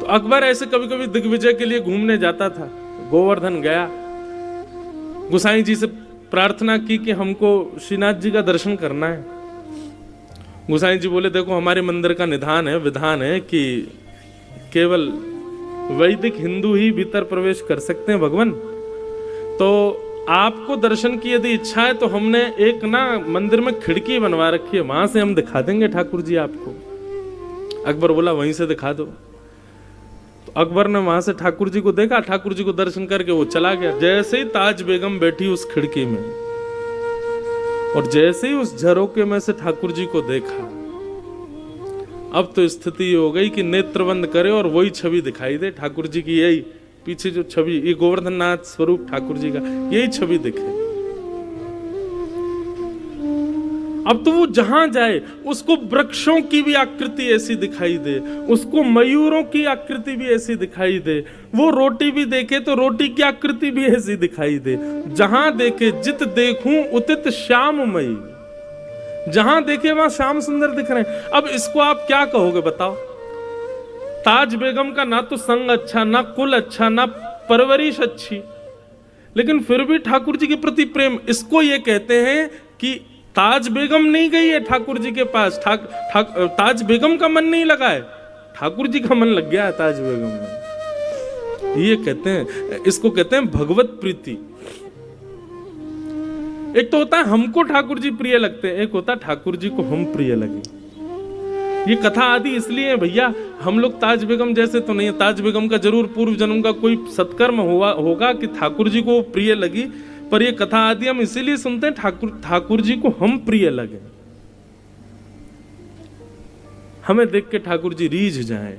अकबर ऐसे कभी कभी दिग्विजय के लिए घूमने जाता था। गोवर्धन गया, गोसाई जी से प्रार्थना की कि हमको श्रीनाथ जी का दर्शन करना है। गोसाई जी बोले देखो हमारे मंदिर का निधान है, विधान है कि केवल वैदिक हिंदू ही भीतर प्रवेश कर सकते हैं भगवान, तो आपको दर्शन की यदि इच्छा है तो हमने एक ना मंदिर में खिड़की बनवा रखी है, वहां से हम दिखा देंगे ठाकुर जी आपको। अकबर बोला वहीं से दिखा दो। तो अकबर ने वहां से ठाकुर जी को देखा, ठाकुर जी को दर्शन करके वो चला गया। जैसे ही ताज बेगम बैठी उस खिड़की में और जैसे ही उस झरोके में से ठाकुर जी को देखा, अब तो स्थिति हो गई कि नेत्र बंद करे और वही छवि दिखाई दे ठाकुर जी की। यही पीछे जो छवि, ये गोवर्धन नाथ स्वरूप ठाकुर जी का, यही छवि दिखे। अब तो वो जहां जाए उसको वृक्षों की भी आकृति ऐसी दिखाई दे, उसको मयूरों की आकृति भी ऐसी दिखाई दे, वो रोटी भी देखे तो रोटी की आकृति भी ऐसी दिखाई दे। जहां देखे जित देखूं उतित श्याममयी, जहां देखे वहां श्याम सुंदर दिख रहे हैं। अब इसको आप क्या कहोगे बताओ? ताज बेगम का ना तो संग अच्छा, ना कुल अच्छा, ना परवरिश अच्छी, लेकिन फिर भी ठाकुर जी के प्रति प्रेम। इसको ये कहते हैं कि ताज बेगम नहीं गई है ठाकुर जी के पास, ताज बेगम का मन नहीं लगा है, ठाकुर जी का मन लग गया है ताज बेगम में। ये कहते हैं, इसको कहते हैं भगवत प्रीति। एक तो होता है हमको ठाकुर जी प्रिय लगते हैं, एक होता है ठाकुर जी को हम प्रिय लगे। ये कथा आदि इसलिए है भैया, हम लोग ताज बेगम जैसे तो नहीं है। ताज बेगम का जरूर पूर्व जन्म का कोई सत्कर्म होगा कि ठाकुर जी को प्रिय लगी, पर ये कथा आदि हम इसीलिए सुनते हैं ठाकुर जी को हम प्रिय लगे, हमें देख के ठाकुर जी रीझ जाए।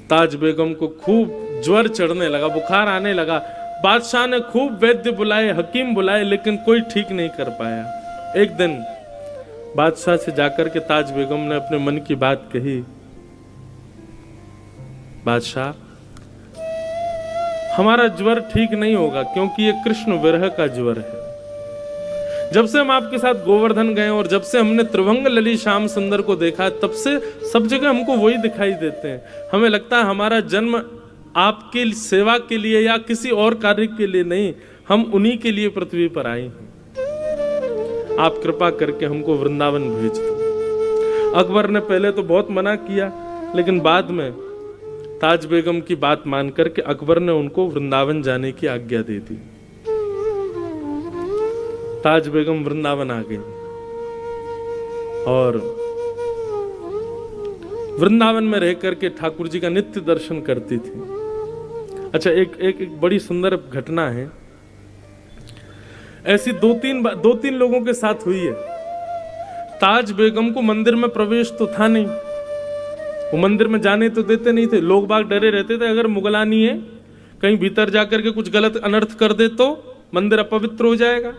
ताज बेगम को खूब ज्वर चढ़ने लगा, बुखार आने लगा। बादशाह ने खूब वैद्य बुलाए, हकीम बुलाए, लेकिन कोई ठीक नहीं कर पाया। एक दिन बादशाह से जाकर के ताज बेगम ने अपने मन की बात कही, बादशाह हमारा ज्वर ठीक नहीं होगा क्योंकि ये कृष्ण विरह का ज्वर है। जब से हम आपके साथ गोवर्धन गए और जब से हमने त्रिभंग लली श्याम सुंदर को देखा, तब से सब जगह हमको वही दिखाई देते हैं। हमें लगता है हमारा जन्म आपकी सेवा के लिए या किसी और कार्य के लिए नहीं, हम उन्हीं के लिए पृथ्वी पर आए हैं। आप कृपा करके हमको वृंदावन भेज दो। अकबर ने पहले तो बहुत मना किया, लेकिन बाद में ताज बेगम की बात मान करके अकबर ने उनको वृंदावन जाने की आज्ञा दे दी। ताज बेगम वृंदावन आ गई और वृंदावन में रह करके ठाकुर जी का नित्य दर्शन करती थी। अच्छा, एक बड़ी सुंदर घटना है, ऐसी दो तीन लोगों के साथ हुई है। ताज बेगम को मंदिर में प्रवेश तो था नहीं, वो मंदिर में जाने तो देते नहीं थे। लोग बाग डरे रहते थे, अगर मुगलानी है कहीं भीतर जाकर के कुछ गलत अनर्थ कर दे तो मंदिर अपवित्र हो जाएगा,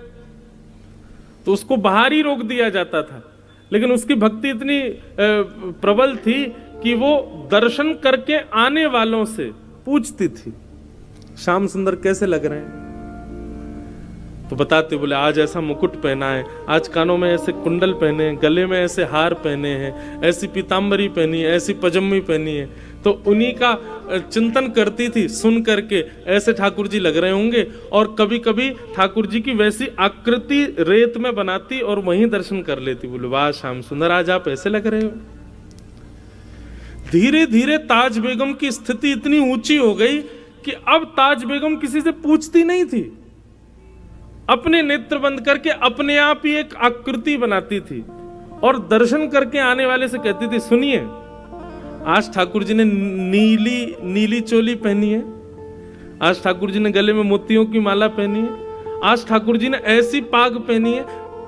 तो उसको बाहर ही रोक दिया जाता था। लेकिन उसकी भक्ति इतनी प्रबल थी कि वो दर्शन करके आने वालों से पूछती थी श्याम सुंदर कैसे लग रहे हैं, तो बताते, बोले आज ऐसा मुकुट पहना है, आज कानों में ऐसे कुंडल पहने हैं, गले में ऐसे हार पहने हैं, ऐसी पीतांबरी पहनी है, ऐसी पजम्मी पहनी है। तो उन्हीं का चिंतन करती थी, सुन करके ऐसे ठाकुर जी लग रहे होंगे। और कभी कभी ठाकुर जी की वैसी आकृति रेत में बनाती और वहीं दर्शन कर लेती। बोले वाह श्याम सुंदर, आज आप ऐसे लग रहे हो। धीरे धीरे ताज बेगम की स्थिति इतनी ऊंची हो गई कि अब ताज बेगम किसी से पूछती नहीं थी, अपने नेत्र बंद करके अपने आप ही एक आकृति बनाती थी और दर्शन करके आने वाले से कहती थी, सुनिए आज ठाकुर जी ने नीली चोली पहनी है, आज ठाकुर जी ने गले में मोतियों की माला पहनी है, आज ठाकुर जी ने ऐसी पाग पहनी है,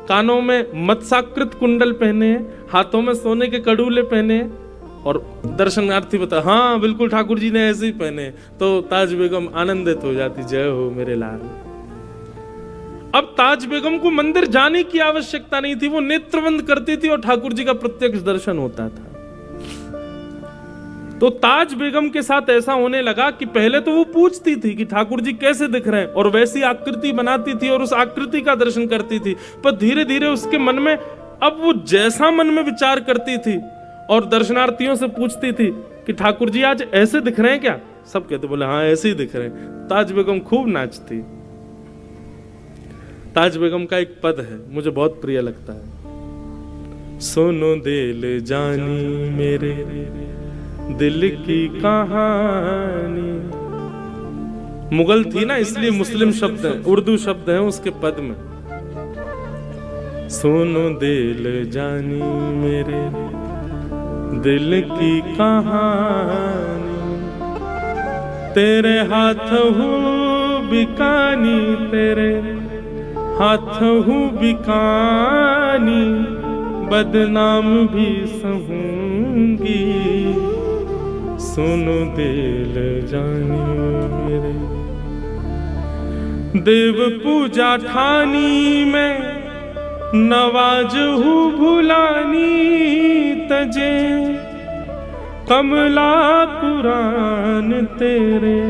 कानों में मत्स्याकृत कुंडल पहने हैं, हाथों में सोने के कड़ूले पहने हैं। और दर्शनार्थी बता, हाँ बिल्कुल ठाकुर जी ने ऐसे ही पहने। तो ताज बेगम आनंदित हो जाती, जय हो मेरे लाल। अब ताज बेगम को मंदिर जाने की आवश्यकता नहीं थी, वो नेत्र बंद करती थी और ठाकुर जी का प्रत्यक्ष दर्शन होता था। तो ताज बेगम के साथ ऐसा होने लगा कि पहले तो वो पूछती थी कि ठाकुर जी कैसे दिख रहे हैं, और वैसी आकृति बनाती थी और उस आकृति का दर्शन करती थी। पर धीरे धीरे उसके मन में, अब वो जैसा मन में विचार करती थी और दर्शनार्थियों से पूछती थी कि ठाकुर जी आज ऐसे दिख रहे हैं क्या? सब कहते बोले हाँ ऐसे ही दिख रहे हैं। ताज बेगम खूब नाचती। ताज बेगम का एक पद है मुझे बहुत प्रिय लगता है, सुनो दिल जानी मेरे दिल की कहानी। मुगल थी ना इसलिए मुस्लिम शब्द है, उर्दू शब्द है उसके पद में। सुनो दिल जानी मेरे दिल की कहानी, तेरे हाथ हूँ बिकानी, तेरे हाथ हूँ बिकानी, बदनाम भी सहूंगी। सुनो दिल जानी मेरे, देव पूजा ठानी में नवाज हूँ भुलानी, तजे कमला कुरान तेरे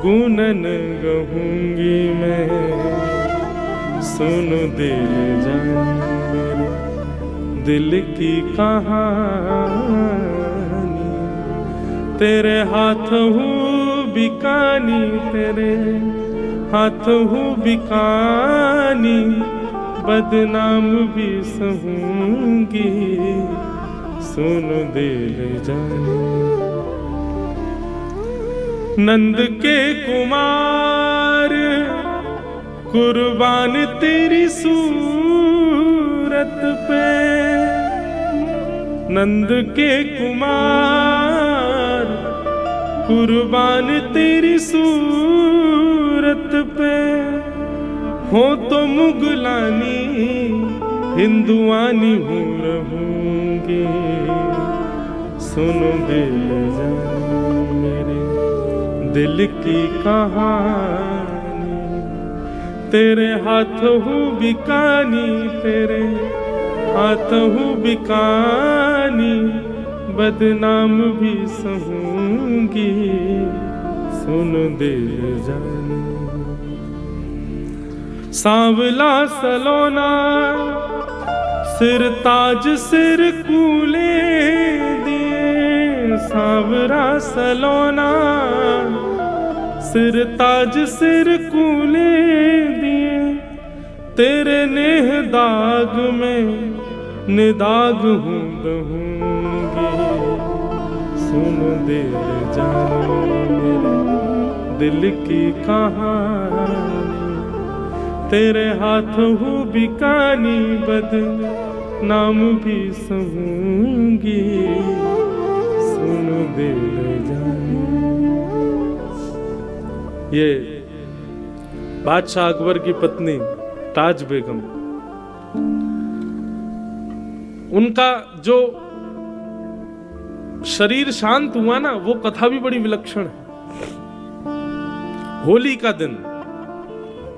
गुनन गहूंगी मैं। सुनो दिल जानी मेरे दिल की कहानी, तेरे हाथ हूँ बिकानी, तेरे हाथ हूँ बिकानी, बदनाम भी सहूंगी। सुनो दिल जानी, नंद के कुमार कुर्बान तेरी सूरत पे, नंद के कुमार कुर्बान तेरी सूरत पे, हो तो मुगलानी हिंदुआनी हूँ रहूंगी। सुनो दिल जानी मेरे दिल की कहानी, तेरे हाथ हूँ बिकानी, तेरे हाथ हूँ बिकानी, बदनाम भी सहूंगी। सुनो दिल जानी, सांवला सलोना सिर ताज सिर कूले दिए, सांवरा सलोना सिर ताज सिर कूले दिए, तेरे नेह दाग में निदाग हूँ रहूंगी। सुनो दिल जानी मेरे दिल की कहानी, तेरे हाथ हूँ बिकानी, बदनाम भी सहूंगी। सुनो दिल जानी। ये बादशाह अकबर की पत्नी ताज बेगम, उनका जो शरीर शांत हुआ ना वो कथा भी बड़ी विलक्षण है। होली का दिन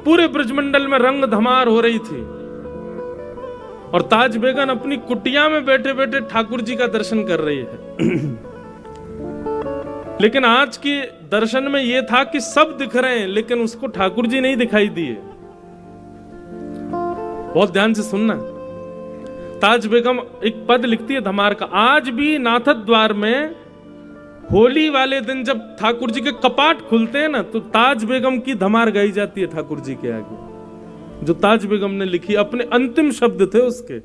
पूरे ब्रजमंडल में रंग धमार हो रही थी और ताज बेगम अपनी कुटिया में बैठे बैठे ठाकुर जी का दर्शन कर रही है। लेकिन आज के दर्शन में यह था कि सब दिख रहे हैं लेकिन उसको ठाकुर जी नहीं दिखाई दिए। बहुत ध्यान से सुनना। ताज बेगम एक पद लिखती है धमार का, आज भी नाथद द्वार में होली वाले दिन जब ठाकुर जी के कपाट खुलते हैं ना तो ताज बेगम की धमार गाई जाती है ठाकुर जी के आगे, जो ताज बेगम ने लिखी, अपने अंतिम शब्द थे उसके।